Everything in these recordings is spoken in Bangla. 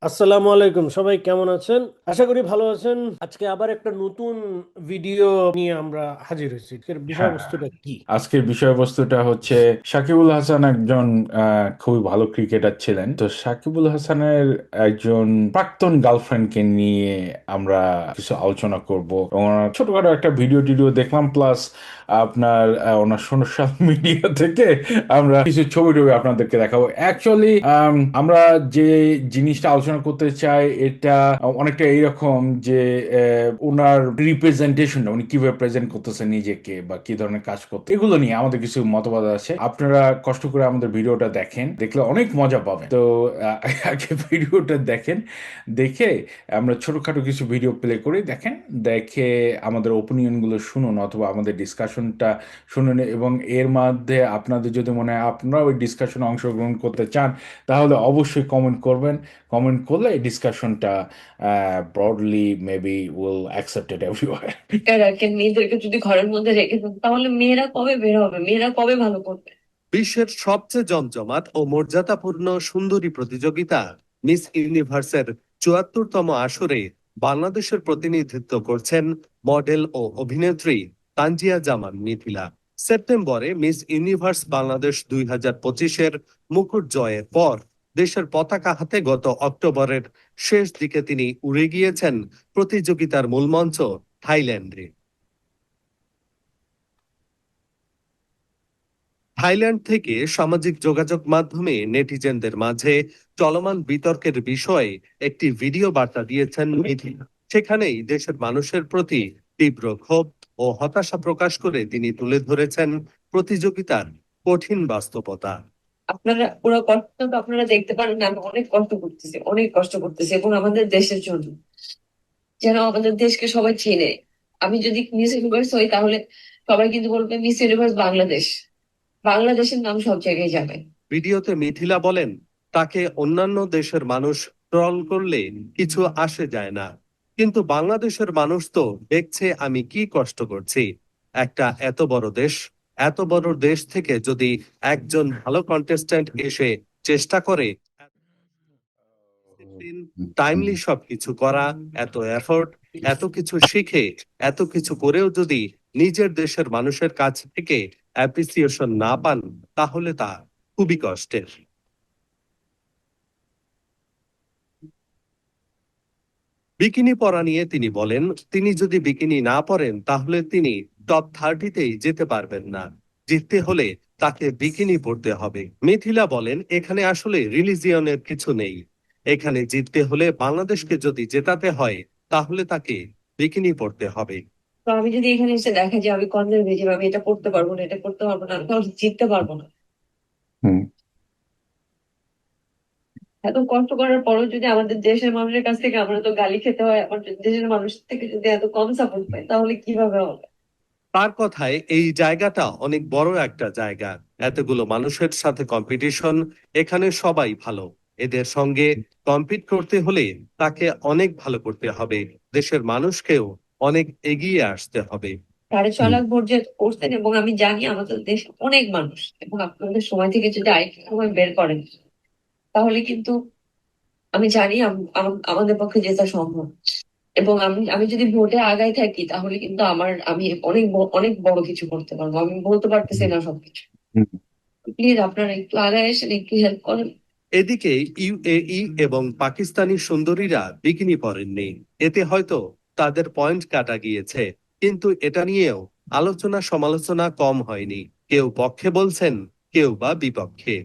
আসসালামু আলাইকুম, সবাই কেমন আছেন? আশা করি ভালো আছেন। আজকে আবার একটা নতুন ভিডিও নিয়ে আমরা হাজির হয়েছি। এর হ্যাঁ, বিষয়বস্তুটা কি? আজকের বিষয়বস্তুটা হচ্ছে সাকিবুল হাসান একজন খুবই ভালো ক্রিকেটার ছিলেন। তো সাকিবুল হাসানের একজন প্রাক্তন গার্লফ্রেন্ডকে নিয়ে আমরা কিছু আলোচনা করব এবং ওনার ছোটখাটো একটা ভিডিও টিডিও দেখলাম, প্লাস আপনার ওনার সোশ্যাল মিডিয়া থেকে আমরা কিছু ছবি টবি আপনাদেরকে দেখাবো। অ্যাকচুয়ালি আমরা যে জিনিসটা আলোচনা করতে চাই এটা অনেকটা এইরকম যে ওনার রিপ্রেজেন্টেশনটা, উনি কিভাবে প্রেজেন্ট করতেছে নিজেকে বা কি ধরনের কাজ করতে, এগুলো নিয়ে আমাদের কিছু মতবাদ আছে। আপনারা কষ্ট করে আমাদের ভিডিওটা দেখেন, দেখলে অনেক মজা পাবেন। তো আগে ভিডিওটা দেখেন, দেখে আমরা ছোটখাটো কিছু ভিডিও প্লে করি, দেখেন, দেখে আমাদের ওপিনিয়ন গুলো শুনুন অথবা আমাদের ডিসকাশনটা শুনুন, এবং এর মধ্যে আপনাদের যদি মনে হয় আপনারা ওই ডিসকাশনে অংশগ্রহণ করতে চান, তাহলে অবশ্যই কমেন্ট করবেন। কমেন্ট করলে এই ডিসকাশনটা broadly maybe will accepted everywhere. রাখেন, মেয়েদেরকে যদি ঘরের মধ্যে রেখে দেন তাহলে মেয়েরা কবে বের হবে, মেয়েরা কবে ভালো করবে? বিশ্বের সবচেয়ে জমজমাট ও মর্যাদাপূর্ণ সুন্দরী প্রতিযোগিতা মিস ইউনিভার্সের ৭৪তম আসরে বাংলাদেশের প্রতিনিধিত্ব করছেন মডেল ও অভিনেত্রী তানজিয়া জামান মিথিলা। সেপ্টেম্বরে মিস ইউনিভার্স বাংলাদেশ ২০২৫-এর মুকুট জয়ের পর দেশের পতাকা হাতে গত অক্টোবরের শেষ দিকে তিনি উড়ে গিয়েছেন প্রতিযোগিতার মূল মঞ্চ থাইল্যান্ডে। থাইল্যান্ড থেকে সামাজিক যোগাযোগ মাধ্যমে নেটিজেনদের মাঝে চলমান বিতর্কের বিষয়ে একটি ভিডিও বার্তা দিয়েছেন মিথিলা। সেখানেই দেশের মানুষের প্রতি তীব্র ক্ষোভ ও হতাশা প্রকাশ করে তিনি তুলে ধরেছেন প্রতিযোগিতার কঠিন বাস্তবতা। আপনারা পুরো কষ্টটা আপনারা দেখতে পারেন না, আমি অনেক কষ্ট করতেছি, অনেক কষ্ট করতেছি, এবং আমাদের দেশের জন্য, যেন আমাদের দেশকে সবাই চেনে। আমি যদি মিস ইউনিভার্স হই তাহলে সবাই কিন্তু বলবে মিস ইউনিভার্স বাংলাদেশ, বাংলাদেশের নাম সব জায়গায় যাবে। ভিডিওতে মিথিলা বলেন, তাকে অন্যান্য দেশের মানুষ ট্রল করলে কিছু আসে যায় না, কিন্তু বাংলাদেশের মানুষ তো দেখছে আমি কি কষ্ট করছি। একটা এত বড় দেশ থেকে যদি একজন ভালো কন্টেস্ট্যান্ট এসে চেষ্টা করে টাইমলি সবকিছু করা, এত এফোর্ট, এত কিছু শিখে, এত কিছু করেও যদি নিজের দেশের মানুষের কাছ থেকে অ্যাপ্রিসিয়েশন না পান, তাহলে তা খুবই কষ্টের। বিকিনি পরা নিয়ে তিনি বলেন, তিনি যদি বিকিনি না পরেন তাহলে তিনি টপ 30-তেই যেতে পারবেন না। জিততে হলে তাকে বিকিনি পরতে হবে। মিথিলা বলেন, এখানে আসলে রিলিজিয়নের কিছু নেই। এখানে জিততে হলে, বাংলাদেশকে যদি জেতাতে হয়, তাহলে তাকে বিকিনি পরতে হবে। তো আমি যদি এখানে এসে দেখা যে আমি কনজারভেটিভ, আমি এটা করতে পারবো না, এটা করতে পারবো না, তাহলে জিততে পারবো না। এত কষ্ট করার পরও যদি আমাদের দেশের মানুষের কাছ থেকে আমরা তো গালি খেতে হয়, আমার দেশের মানুষ থেকে যদি এত কম সাপোর্ট পাই তাহলে কিভাবে হবে? তার কথায় এই জায়গাটা অনেক বড় একটা জায়গা, এতগুলো মানুষের সাথে কম্পিটিশন, এখানে সবাই ভালো। এদের সঙ্গে কম্পিট করতে হলে তাকে অনেক ভালো করতে হবে, দেশের মানুষকেও অনেক এগিয়ে আসতে হবে। ৬.৫ লাখ ভোট যে করছেন, এবং আমি জানি আমাদের দেশে অনেক মানুষ, এবং আপনাদের সময় থেকে যদি আরেকটু সময় বের করেন তাহলে কিন্তু আমি জানি আমাদের পক্ষে জেতা সম্ভব। এবং আমি আমি যদি ভোটে আগায় থাকি তাহলে কিন্তু আমি অনেক বড় কিছু করতে পারবো, আমি বলতে পারতেছি না সবকিছু। প্লিজ আপনারা একটু আগায় এসে একটু হেল্প করেন। এদিকে ইউএই এবং পাকিস্তানি সুন্দরীরা বিকিনি পরেননি, এতে হয়তো তাদের পয়েন্ট কাটা গিয়েছে, কিন্তু এটা নিয়েও আলোচনা সমালোচনা কম হয়নি। কেউ পক্ষে বলছেন, কেউ বা বিপক্ষে।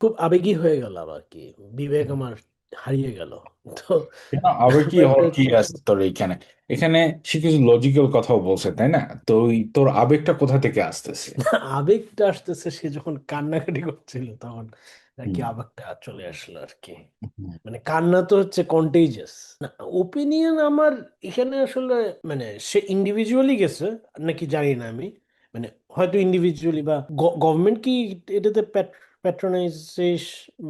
খুব আবেগী হয়ে গেলাম আর কি। বিবেক আমার হারিয়ে গেল। তো কেন আবার কি ব্যাপারটা হওয়ার কি হচ্ছে, আছে তোর এখানে? এখানে সে কিছু লজিক্যাল কথাও বলছে, তাই না? তো তোর আবেগটা কোথা থেকে আসতেছে? আবেগটা আসতেছে সে যখন কান্নাকাটি করছিল তখন আর কি হুম, আবেগটা চলে আসলো আর কি। হুম, মানে কান্না তো হচ্ছে কন্টেজিয়াস। না, ওপিনিয়ন আমার এখানে আসলে, মানে সে ইন্ডিভিজুয়ালি গেছে নাকি জানি না আমি। মানে হয়তো ইন্ডিভিজুয়ালি বা গভর্নমেন্ট কি এটাতে প্যাট্রোনাইজেশ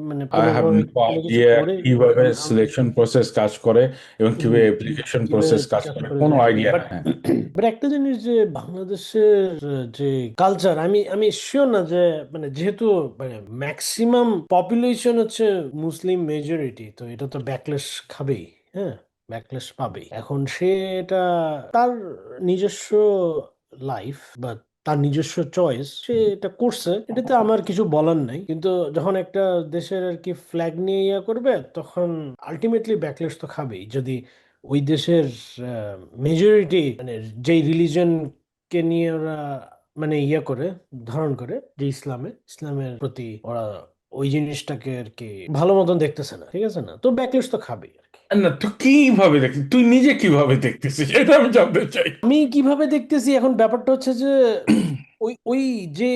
মানে আই হ্যাভ কোনোভাবে নো কোনো কিছু আইডিয়া করে কিভাবে আমি সিলেকশন প্রসেস কাজ করে এবং কিভাবে হুম, অ্যাপ্লিকেশন কিভাবে প্রসেস কাজ কাজ করে করে কোনো জানি না আইডিয়া বাট নাই। হ্যাঁ। বাট একটা জিনিস যে বাংলাদেশের যে কালচার আমি শিওর না যে মানে যেহেতু মানে ম্যাক্সিমাম পপুলেশন হচ্ছে মুসলিম মেজরিটি, তো এটা তো ব্যাকলেশ খাবেই। হ্যাঁ, ব্যাকলেশ পাবেই। এখন সে এটা তার নিজস্ব লাইফ বা তার নিজস্ব চয়েস, সে এটা করছে, এটাতে আমার কিছু বলার নাই। কিন্তু যখন একটা দেশের আর কি ফ্ল্যাগ নিয়ে ইয়া করবে, তখন আলটিমেটলি ব্যাকলেশ তো খাবেই। যদি ওই দেশের মেজরিটি মানে যেই রিলিজন কে নিয়ে ওরা মানে ইয়ে করে ধারণ করে, যে ইসলামের প্রতি ওরা ওই জিনিসটাকে আর কি ভালো মতন দেখতেছে না, ঠিক আছে না, তো ব্যাকলেশ তো খাবেই আর কি। না, তুই কিভাবে দেখছিস, তুই নিজে কিভাবে দেখতেছিস এটা আমি জানতে চাই। আমি কিভাবে দেখতেছি এখন ব্যাপারটা হচ্ছে যে ওই ওই যে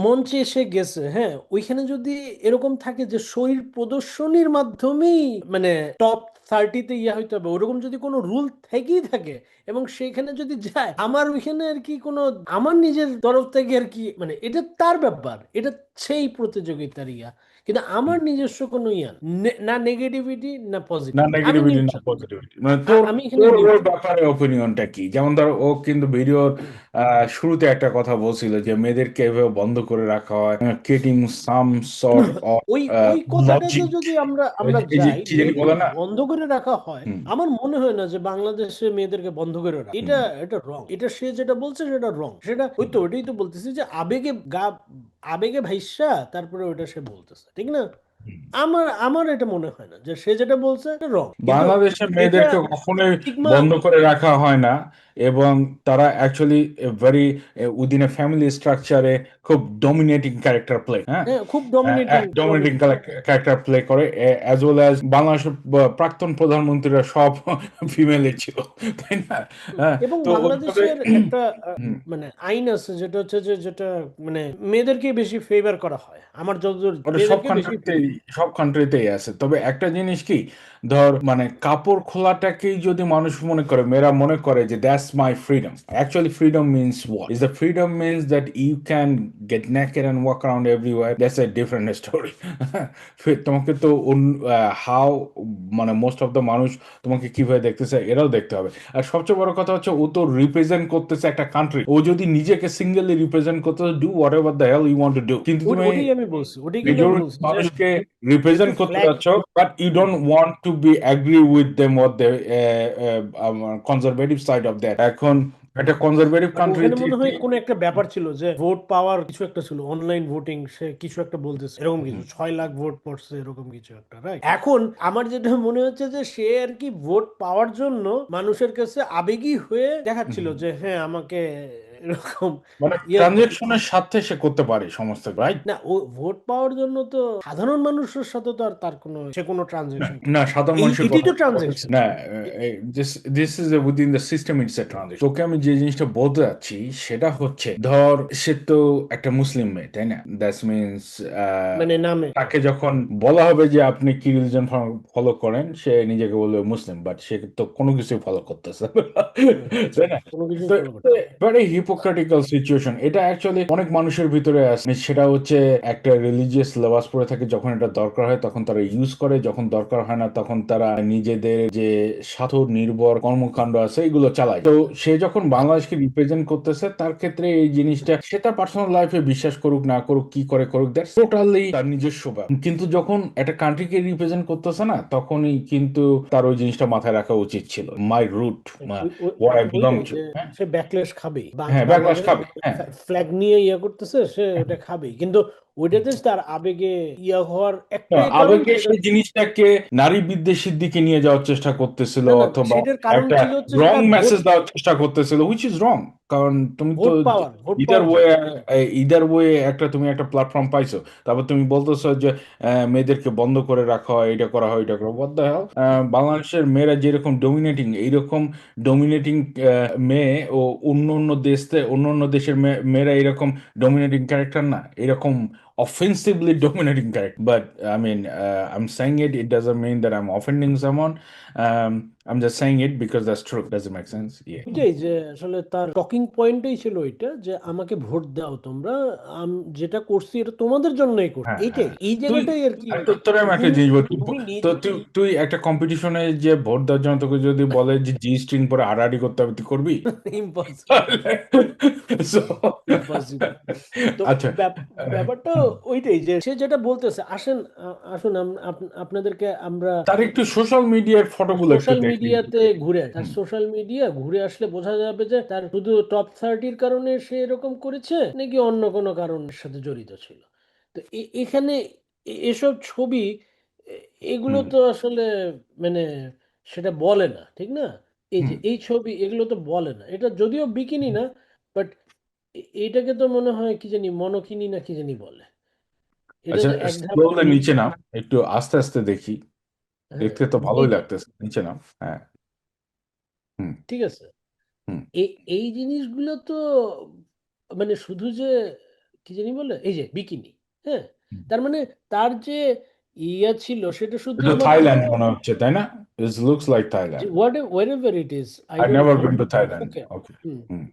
মঞ্চে এসে গেছে, হ্যাঁ, ওইখানে যদি এরকম থাকে যে শরীর প্রদর্শনীর মাধ্যমেই মানে টপ 30-তে ইয়া হইতে হবে, ওরকম যদি কোনো রুল থেকেই থাকে এবং সেখানে যদি যায়, আমার ওইখানে আর কি কোনো আমার নিজের তরফ থেকে আর কি মানে এটা তার ব্যাপার, এটা সেই প্রতিযোগিতার ইয়া। কিন্তু আমার নিজস্ব কোনো ইয়া না নেগেটিভিটি না না পজিটিভ, আমি নেগেটিভিটি না নিউট্রাল। পজিটিভিটি, মানে তোর আমি এখানে তোর ওর নিউট্রাল। ব্যাপারে ওপিনিয়নটা কি? যেমন ধর ও কিন্তু ভিডিওর শুরুতে একটা কথা বলছিল যে মেয়েদেরকে এভাবে বন্ধ করে রাখা হয়, ক্রিয়েটিং সাম সর্ট অফ ওই ওই কথাটাতে লজিক। যদি আমরা আমরা এই যে যাই, কি জানি বলে মেয়েদেরকে না। বন্ধ করে রাখা হয়, হুম। আমার মনে হয় না যে বাংলাদেশে মেয়েদেরকে বন্ধ করে রাখা হুম। এটা রং। এটা সে যেটা বলছে সেটা রং। সেটা ওই তো ওইটাই তো বলতেছি যে আবেগে ভাইসা তারপরে ওইটা সে বলতেছে, ঠিক না? হুম। আমার এটা মনে হয় না যে সে যেটা বলছে এটা রং, কিন্তু বাংলাদেশের এটা মেয়েদেরকে কখনোই স্টিগমা। বন্ধ করে রাখা হয় না, এবং তারা actually very within a family স্ট্রাকচারে খুব ডমিনেটিং ক্যারেক্টার প্লে, হ্যাঁ, হ্যাঁ, খুব dominating role. Dominating character play করে, অ্যাজ ওয়েল অ্যাজ বাংলাদেশের প্রাক্তন প্রধানমন্ত্রীরা সব ফিমেলই ছিল, তাই না? হ্যাঁ। এবং তো ওইভাবে বাংলাদেশের একটা হুম, মানে আইন আছে যেটা হচ্ছে যে যেটা মানে মেয়েদেরকে বেশি ফেভার করা হয়, আমার যতদূর ওটা মেয়েদেরকে বেশি সব কান্ট্রিতেই আছে। তবে একটা জিনিস কি, ধর মানে কাপড় খোলাটাকেই যদি মানুষ মনে করে, মেয়েরা মনে করে যে that's my freedom, actually freedom means what? Is the freedom means that you can get naked and walk around everywhere, that's a different story. তোমাকে তো হাউ মানে মোস্ট অফ দ্য মানুষ তোমাকে কিভাবে দেখতেছে এরাও দেখতে হবে। আর সবচেয়ে বড় কথা হচ্ছে ও তো রিপ্রেজেন্ট করতেছে একটা কান্ট্রি, ও যদি নিজেকে সিঙ্গেলি রিপ্রেজেন্ট করতে, do whatever the hell you want to do, কিন্তু তুমি ওটাই আমি বলছি, ওটাই কিন্তু আমি মেজরিটি বলছি যে মানুষকে যেহেতু রিপ্রেজেন্ট করতে ফ্ল্যাগ। যাচ্ছ, but you don't want to be agree with them what the conservative side of that. এখন একটা কনজারভেটিভ বাট ওখানে কান্ট্রিতে মনে হয় কোন একটা ব্যাপার ছিল যে ভোট পাওয়ার কিছু একটা ছিল, অনলাইন ভোটিং, সে কিছু একটা বলতেছে এরকম কিছু 6 লাখ ভোট পড়ছে এরকম কিছু একটা, রাইট? এখন আমার যেটা মনে হচ্ছে যে সে আর কি ভোট পাওয়ার জন্য মানুষের কাছে আবেগী হয়ে দেখাচ্ছিল যে হ্যাঁ আমাকে এরকম মানে ইয়ে করতে। ট্রানজেকশনের সাথে সে করতে পারে সমস্ত, রাইট? না, ও ভোট পাওয়ার জন্য তো সাধারণ মানুষের সাথে তো আর তার কোনো সে কোনো না, ট্রানজেকশন না, সাধারণ মানুষের এটাই কথা তো বলছি ট্রানজেকশন। না। This is within the system, it's a transition. তোকে আমি যে জিনিসটা বলতে যাচ্ছি সেটা হচ্ছে, ধর সে তো একটা মুসলিম মেয়ে, তাই না? দ্যাট মিনস মানে নামে তাকে যখন বলা হবে যে আপনি কি রিলিজন ফলো করেন, সে নিজেকে বলবে মুসলিম, বাট সে তো কোনো কিছু ফলো করতেছে না, তাই না? কোনো কিছু তো ফলো করতে হবে। ভেরি হিপোক্রেটিক্যাল সিচুয়েশন এটা অ্যাকচুয়ালি অনেক মানুষের ভিতরে আছে। সেটা হচ্ছে একটা রিলিজিয়াস লেবাস পরে থাকে, যখন এটা দরকার হয় তখন তারা ইউজ করে, যখন দরকার হয় না তখন তারা নিজেদের যে স্বার্থ নির্ভর কর্মকাণ্ড আছে এগুলো চালায়। তো সে যখন বাংলাদেশকে রিপ্রেজেন্ট করতেছে, তার ক্ষেত্রে এই জিনিসটা সে তার পার্সোনাল লাইফে বিশ্বাস করুক না করুক, কি করে করুক, দ্যাটস টোটালি তার নিজস্ব ব্যাপার। কিন্তু যখন একটা কান্ট্রিকে রিপ্রেজেন্ট করতেছে না, তখনই কিন্তু তার ওই জিনিসটা মাথায় রাখা উচিত ছিল, মাই রুট, হোয়ার আই বিলং ওইটাই টু। যে সে ব্যাকলেশ খাবেই, হ্যাঁ, ব্যাকলাশ খাবে। হ্যাঁ। ফ্ল্যাগ নিয়ে ইয়ে করতেছে, সে ওটা খাবেই। কিন্তু ওইটাতে তার আবেগে ইয়া হওয়ার না, একটাই কারণ, আবেগে সেটা সেই জিনিসটাকে নারী বিদ্বেষের দিকে নিয়ে যাওয়ার চেষ্টা করতেছিল, না না অথবা সেটার কারণ একটা ছিল হচ্ছে রং সেটা ভোট, মেসেজ দেওয়ার চেষ্টা করতেছিল, হুইচ ইজ রং। কারণ তুমি তো ভোট ইদার পাওয়ার ওয়ে, জন্য। একটা তুমি একটা প্ল্যাটফর্ম পাইছো, তারপর তুমি বলতেছো যে মেয়েদেরকে বন্ধ করে রাখা হয়, এটা করা হয়, এটা করা, হোয়াট দ্য হেল। বাংলাদেশের মেয়েরা যেরকম ডমিনেটিং, এইরকম ডমিনেটিং মেয়ে ও অন্য অন্য দেশের মেয়েরা এরকম ডমিনেটিং ক্যারেক্টার না, এরকম offensively dominating character. But I mean, I'm saying it doesn't mean that I'm offending someone. I'm just saying it because that's true. Does it make sense? Yeah. এটাই যে আসলে তার টকিং পয়েন্টই ছিল ওইটা যে আমাকে ভোট দাও তোমরা, যেটা করছি এটা তোমাদের জন্যই করছি, হ্যাঁ, এইটাই হ্যাঁ। এই তুই জায়গাটাই আর কি। তোর আমি একটা তুমি জিনিস বলি, তুমি তো নিজে তুই তুই একটা কম্পিটিশনে যে ভোট দেওয়ার জন্য তোকে যদি বলে যে জি স্ট্রিং পরে হাঁটাহাঁটি করতে হবে, তুই করবি? Impossible, So, impossible. তো আচ্ছা, ব্যাপারটা ওইটাই যে সে যেটা বলতেছে, আসেন আসুন আপনাদেরকে আমরা তার একটু সোশ্যাল মিডিয়ার ফটোগুলো একটু সোশ্যাল দেখলি। মিডিয়াতে ঘুরে, তার হুম, সোশ্যাল মিডিয়া ঘুরে আসলে বোঝা যাবে যে তার শুধু টপ 30-র কারণে সে এরকম করেছে নাকি অন্য কোনো কারণের সাথে জড়িত ছিল। তো এখানে এসব ছবি, এগুলো হুম, তো আসলে মানে সেটা বলে না, ঠিক না? এই যে হুম। এই ছবি, এগুলো তো বলে না, এটা যদিও বিকিনি না, বাট এইটাকে তো মনে হয় কি জানি মনোকিনি না কি জানি বলে, এটা আচ্ছা, তো এক ধাপ স্লোলে নিচে। নিচে নাম, একটু আস্তে আস্তে দেখি। হ্যাঁ, দেখতে তো ভালোই এই যে, লাগতেছে, নিচে নাম। হ্যাঁ। হুম, ঠিক আছে, হুম, এই জিনিসগুলো তো মানে শুধু যে কি জানি বলে এই যে বিকিনি, হ্যাঁ, হুম। তার মানে তার যে ইয়া ছিল সেটা এটা শুধুমাত্র থাইল্যান্ড মনে হচ্ছে, তাই না? It looks like যে Thailand. wherever it is, I I've don't never know. been to Thailand. Okay. Okay. Hmm. Hmm,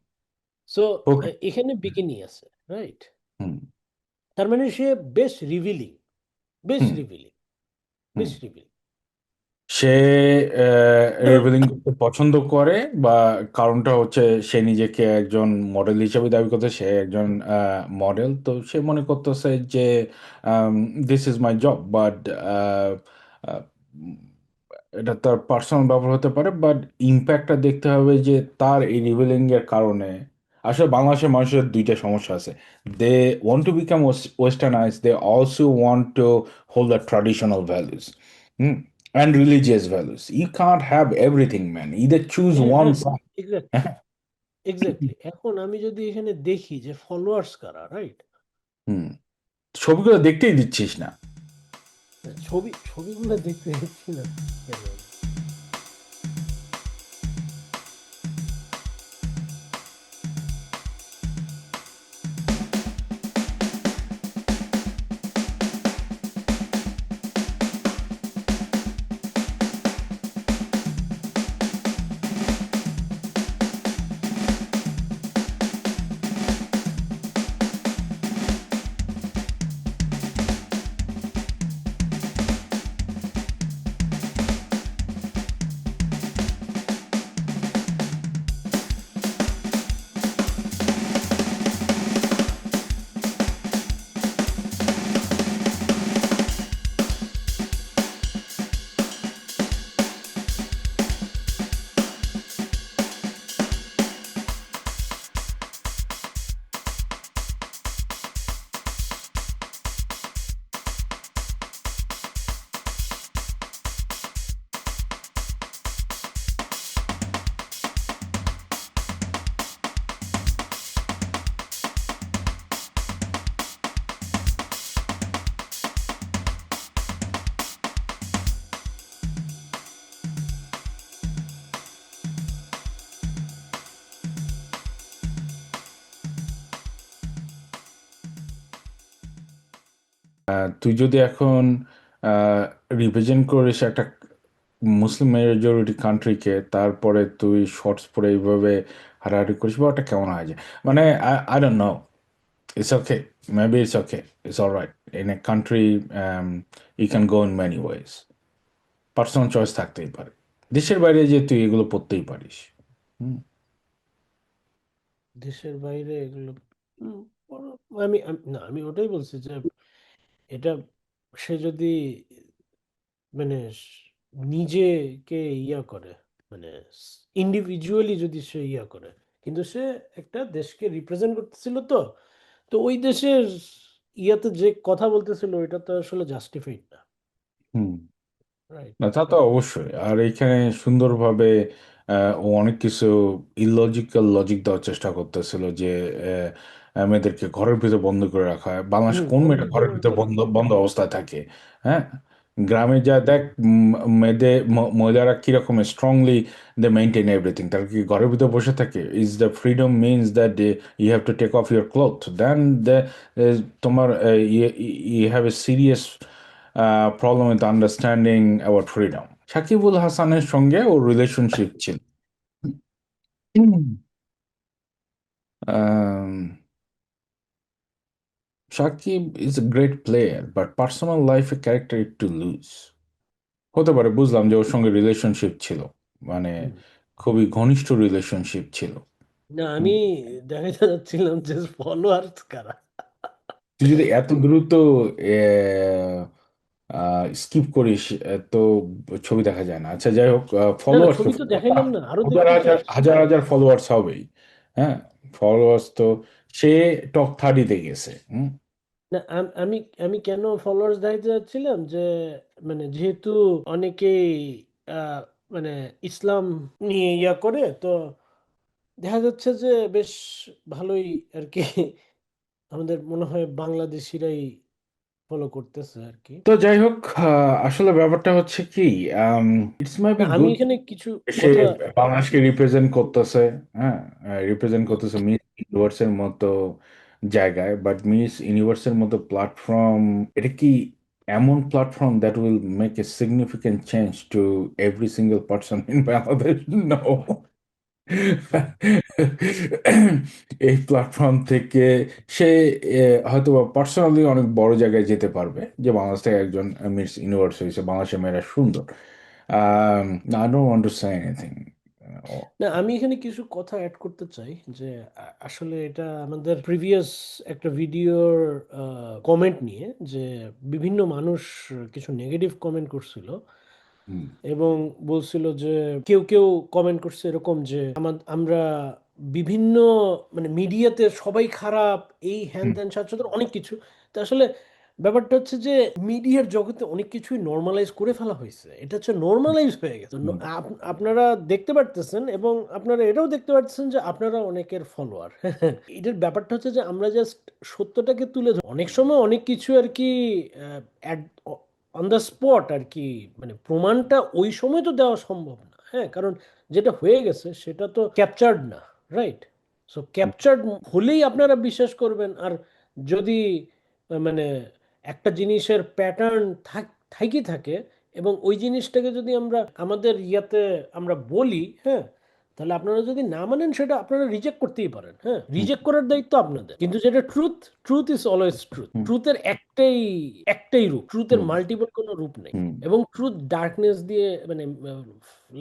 so okay. এখানে বিকিনি আছে, রাইট? হুম, তার মানে সে বেশ রিভিলিং, বেশ হুম, রিভিলিং, হুম। বেশ রিভিলিং। সে রিভেলিং করতে পছন্দ করে, বা কারণটা হচ্ছে সে নিজেকে একজন মডেল হিসেবে দাবি করতে, সে একজন মডেল, তো সে মনে করতেছে যে this is my job, but এটা তার পার্সোনাল ব্যাপার হতে পারে, বাট ইম্প্যাক্টটা দেখতে হবে যে তার এই রিভেলিং এর কারণে আসলে বাংলাদেশের মানুষের দুইটা সমস্যা আছে। They want to become westernise, they also want to hold the traditional values and religious values. You can't have everything, man. Either choose হ্যাঁ, one হ্যাঁ, side. Exactly, exactly. এখন আমি যদি এখানে দেখি যে ফলোয়ার্স কারা, রাইট? হুম, ছবিগুলো দেখতেই দিচ্ছিস না। ছবিগুলো দেখতে যাচ্ছি না কেন? তুই যদি এখন রিপ্রেজেন্ট করিস একটা মুসলিম মেজরিটি কান্ট্রিকে, তারপরে তুই শর্টস পরে এইভাবে হাঁটাহাঁটি করিস, বা ওটা কেমন হয় যায়? মানে I don't know, it's okay, maybe it's okay, it's all right. In a country you can go in many ways, personal choice থাকতেই পারে। দেশের বাইরে যে তুই এগুলো পড়তেই পারিস। হুম, দেশের বাইরে এগুলো উম, না, আমি ওটাই বলছি যে এটা সে যদি মানে নিজেকে ইয়া করে, মানে ইন্ডিভিজুয়ালি যদি সে ইয়া করে, কিন্তু সে একটা দেশকে রিপ্রেজেন্ট করতেছিল, তো তো ওই দেশের ইয়াতে যে কথা বলতেছিল ওইটা তো আসলে জাস্টিফাইড না, হুম। রাইট? না, তা তো অবশ্যই। আর এইখানে সুন্দরভাবে ও অনেক কিছু ইললজিক্যাল লজিক দেওয়ার চেষ্টা করতেছিল যে মেয়েদেরকে ঘরের ভিতরে বন্ধ করে রাখা হয়। বাংলাদেশে কোন বন্ধ মেয়েটা ঘরের করে ভিতরে করে বন্ধ বন্ধ অবস্থায় থাকে? হ্যাঁ, গ্রামে যা দেখ, মেয়েদের মহিলারা কিরকম স্ট্রংলি দে মেনটেন এভরিথিং। তারা কি ঘরের ভিতরে বসে থাকে? Is the freedom means that you have to take off your cloth, then তোমার you have a serious problem with understanding our freedom. Sakibul হাসানের সঙ্গে ওর রিলেশনশিপ ছিল। Hmm. Um, Sakib is a great player but personal লাইফে ক্যারেক্টার একটু লুজ হতে পারে, বুঝলাম যে ওর সঙ্গে রিলেশনশিপ ছিল, মানে হুম। খুবই ঘনিষ্ঠ রিলেশনশিপ ছিল। না, আমি হুম। দেখাতে যাচ্ছিলাম যে ফলোয়ার্স কারা। তুই যদি এত দ্রুত স্কিপ করিস, তো ছবি দেখা যায় না। আচ্ছা যাই হোক, না না, ফলোয়ার্স তো ছবি তো দেখাইলাম না, আরো হাজার দেখতে হাজার চাই। হাজার হাজার ফলোয়ার্স হবেই। হ্যাঁ, ফলোয়ার্স তো সে টপ 30-তে গেছে। হুম। না, আমি আমি কেন ফলোয়ার্স দেখাতে যাচ্ছিলাম যে মানে যেহেতু অনেকেই আহ, মানে ইসলাম নিয়ে ইয়া করে, তো দেখা যাচ্ছে যে বেশ ভালোই আর কি আমাদের মনে হয় বাংলাদেশিরাই ফলো করতেছে আর কি। তো যাই হোক, আসলে ব্যাপারটা হচ্ছে কি, ইটস মাই না, বি আমি গুড এখানে কিছু সে কথা। বাংলাদেশকে রিপ্রেজেন্ট করতেছে। হ্যাঁ, রিপ্রেজেন্ট করতেছে মিস ইউনিভার্সের মতো জায়গায়, বাট মিস ইউনিভার্সের মতো প্ল্যাটফর্ম, এটা কি এমন platform that will make a significant change to every single person in Bangladesh? No. এই প্ল্যাটফর্ম থেকে সে হয়তো পার্সোনালি অনেক বড় জায়গায় যেতে পারবে, যে বাংলাদেশ থেকে একজন মিস ইউনিভার্স হয়েছে, বাংলাদেশের মেয়েরা সুন্দর। I don't want to say anything. না, আমি এখানে কিছু কথা অ্যাড করতে চাই যে আসলে এটা আমাদের প্রিভিয়াস একটা ভিডিওর কমেন্ট নিয়ে, যে বিভিন্ন মানুষ কিছু নেগেটিভ কমেন্ট করছিল হুম। এবং বলছিল যে কেউ কেউ কমেন্ট করছে এরকম যে আমরা বিভিন্ন মানে মিডিয়াতে সবাই খারাপ, এই হ্যান হুম। ত্যান স্বাস্থ্য অনেক কিছু। তো আসলে ব্যাপারটা হচ্ছে যে মিডিয়ার জগতে অনেক কিছুই নর্মালাইজ করে ফেলা হয়েছে, এটা হচ্ছে নর্মালাইজ হয়ে গেছে। হুম। আপনারা দেখতে পারতেছেন এবং আপনারা এটাও দেখতে পারতেছেন যে আপনারা অনেকের ফলোয়ার। এটার ব্যাপারটা হচ্ছে যে আমরা জাস্ট সত্যটাকে তুলে ধরি, অনেক সময় অনেক কিছু আর কি অন দ্য স্পট আর কি, মানে প্রমাণটা ওই সময় তো দেওয়া সম্ভব না, হ্যাঁ, কারণ যেটা হয়ে গেছে সেটা তো ক্যাপচার্ড না, রাইট? সো ক্যাপচার্ড হলেই আপনারা বিশ্বাস করবেন। আর যদি মানে একটা জিনিসের প্যাটার্ন থাকি থাকে এবং ওই জিনিসটাকে যদি আমরা আমাদের ইয়াতে আমরা বলি, হ্যাঁ, তাহলে আপনারা যদি না মানেন সেটা আপনারা রিজেক্ট করতেই পারেন, হ্যাঁ, হুম। রিজেক্ট করার দায়িত্ব আপনাদের। কিন্তু যেটা truth, truth is always truth. Hmm. ট্রুথের একটাই একটাই রূপ, ট্রুথের হুম। মাল্টিপল কোনো রূপ নেই। হুম। এবং ট্রুথ ডার্কনেস দিয়ে মানে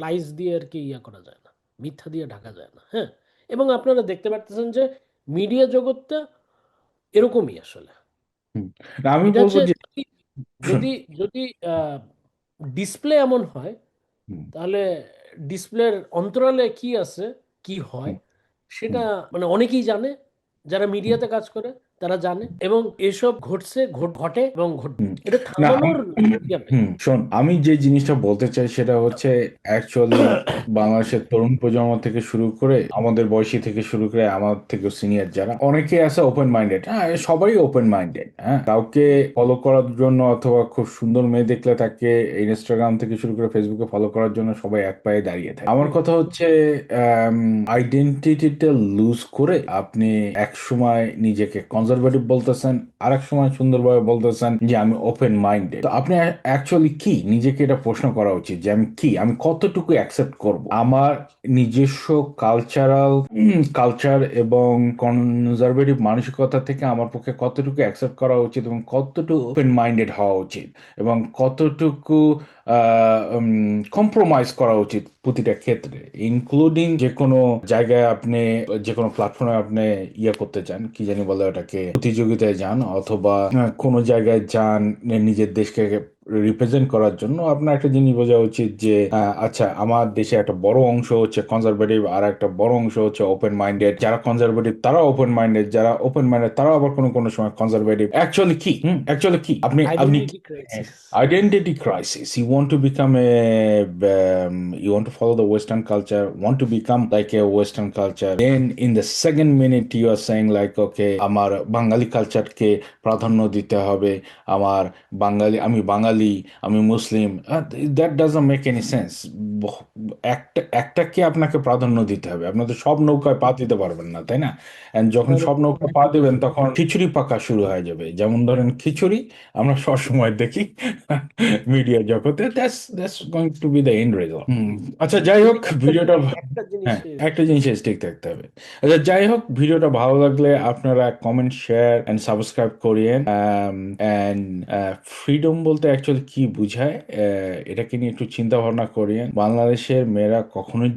লাইস দিয়ে আর কি ইয়া করা যায় না, মিথ্যা দিয়ে ঢাকা যায় না, হ্যাঁ। এবং আপনারা দেখতে পারতেছেন যে মিডিয়া জগৎটা এরকমই আসলে। হুম। না, আমি এটা বলবো হচ্ছে যে যদি যদি যদি ডিসপ্লে এমন হয়, হুম। তাহলে ডিসপ্লের অন্তরালে কি আছে, কি হয়, হুম। সেটা হুম। মানে অনেকেই জানে, যারা হুম। মিডিয়াতে কাজ করে তারা জানে, এবং এসব ঘটছে, ঘটে এবং ঘটবে, হুম। এটা না আমি থামানোর ইয়া নেই। শোন, আমি যে জিনিসটা বলতে চাই সেটা হচ্ছে অ্যাকচুয়ালি বাংলাদেশের তরুণ প্রজন্ম থেকে শুরু করে আমাদের বয়সী থেকে শুরু করে আমার থেকে সিনিয়র যারা অনেকে আছে ওপেন মাইন্ডেড। হ্যাঁ, সবাই ওপেন মাইন্ডেড। হ্যাঁ, কাউকে ফলো করার জন্য অথবা খুব সুন্দর মেয়ে দেখলে তাকে ইনস্টাগ্রাম থেকে শুরু করে ফেসবুকে ফলো করার জন্য সবাই এক পায়ে দাঁড়িয়ে থাকে। আমার হুম। কথা হচ্ছে আইডেন্টিটিটা লুজ করে আপনি এক সময় নিজেকে কনজারভেটিভ বলতেছেন, আর এক সময় সুন্দরভাবে বলতেছেন যে আমি ওপেন মাইন্ডেড। তো আপনি অ্যাকচুয়ালি কি, নিজেকে এটা প্রশ্ন করা উচিত যে আমি কি, আমি কতটুকু অ্যাকসেপ্ট করব আমার নিজস্ব কালচার এবং কনজারভেটিভ মানসিকতা থেকে আমার পক্ষে কতটুকু অ্যাকসেপ্ট করা উচিত এবং কতটুকু ওপেন মাইন্ডেড হওয়া উচিত এবং কতটুকু কম্প্রোমাইজ করা উচিত প্রতিটা ক্ষেত্রে, ইনক্লুডিং যে কোনো জায়গায় আপনি, যে কোনো প্ল্যাটফর্মে আপনি ইয়ে করতে চান, কি জানি বলে ওটাকে, প্রতিযোগিতায় যান অথবা কোনো জায়গায় যান নিজের দেশকে রিপ্রেজেন্ট করার জন্য, আপনার একটা জিনিস বোঝা উচিত যে আচ্ছা, আমার দেশে একটা বড় অংশ হচ্ছে কনজারভেটিভ আর একটা বড় অংশ হচ্ছে ওপেন মাইন্ডেড। যারা কনজারভেটিভ তারা ওপেন মাইন্ডেড, যারা ওপেন মাইন্ডেড তারা আবার কোনো কোনো সময় কনজারভেটিভ। অ্যাকচুয়ালি কি, অ্যাকচুয়ালি কি আপনি আপনি identity crisis. identity crisis. You want to become you want to follow the Western culture, want to become like a Western culture. Then in the second minute you are saying like, okay, আমার বাঙালি কালচারকে প্রাধান্য দিতে হবে, আমার আমি বাঙালি বাঙালি, আমি Muslim, that doesn't make any sense. একটাকে আপনাকে প্রাধান্য দিতে হবে, আপনি তো সব নৌকায় পা দিতে পারবেন না, তাই না? এন্ড যখন তার সব নৌকায় পা দিবেন তখন খিচুড়ি পাকা শুরু হয়ে যাবে। যেমন ধরেন খিচুড়ি আমরা সবসময় দেখি মিডিয়া জগতে, that's that's going to B the end result. আচ্ছা, যাই হোক ভিডিওটা, একটা হ্যাঁ, জিনিসে একটা জিনিস ঠিক থাকতে হবে। আচ্ছা, যাই হোক ভিডিওটা ভালো লাগলে আপনারা কমেন্ট, শেয়ার এন্ড সাবস্ক্রাইব করিয়েন। এন্ড ফ্রিডম বলতে অ্যাকচুয়ালি কি বুঝায়, এটাকে নিয়ে একটু চিন্তা ভাবনা করিয়েন। বাংলাদেশের মেয়েরা কখনোই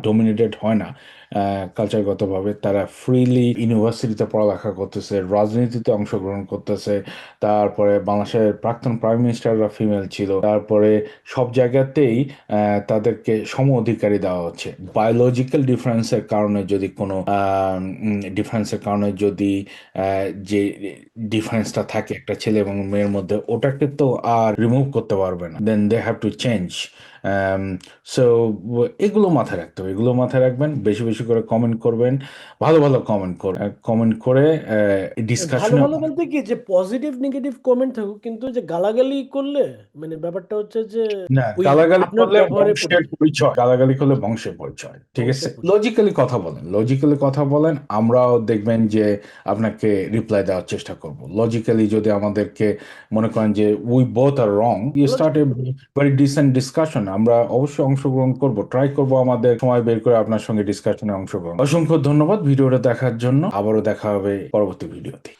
ডোমিনেটেড হয় না কালচারগতভাবে। তারা ফ্রিলি ইউনিভার্সিটিতে পড়ালেখা করতেছে, রাজনীতিতে অংশগ্রহণ করতেছে। তারপরে বাংলাদেশের প্রাক্তন প্রাইম মিনিস্টাররা ফিমেল ছিল। তারপরে সব জায়গাতেই তাদেরকে সম অধিকারী দেওয়া হচ্ছে। বায়োলজিক্যাল ডিফারেন্সের কারণে যদি যে ডিফারেন্সটা থাকে একটা ছেলে এবং মেয়ের মধ্যে, ওটাকে তো আর রিমুভ করতে পারবে না, then they have to change. So এগুলো মাথায় রাখতে হবে, এগুলো মাথায় রাখবেন। বেশি বেশি করে কমেন্ট করবেন, ভালো ভালো কমেন্ট করে ভালো ডিসকাশনে। ভালো বলতে কি, যে পজিটিভ নেগেটিভ কমেন্ট থাকুক, কিন্তু যে গালাগালি করলে মানে ব্যাপারটা হচ্ছে যে না, ওই গালাগালি আপনার করলে ব্যবহারে পড়ে বংশের পরিচয়, গালাগালি করলে বংশের পরিচয়, ঠিক আছে? বংশের পড়ে। লজিক্যালি কথা বলেন, আমরাও দেখবেন যে আপনাকে রিপ্লাই দেওয়ার চেষ্টা করব। লজিক্যালি যদি আমাদেরকে মনে করেন যে we both are wrong, you start a very decent discussion, আমরা অবশ্যই অংশগ্রহণ করব, ট্রাই করব আমাদের সময় বের করে আপনার সঙ্গে ডিসকাশনে অংশগ্রহণ। অসংখ্য ধন্যবাদ ভিডিওটা দেখার জন্য। আবারও দেখা হবে পরবর্তী ভিডিওতে।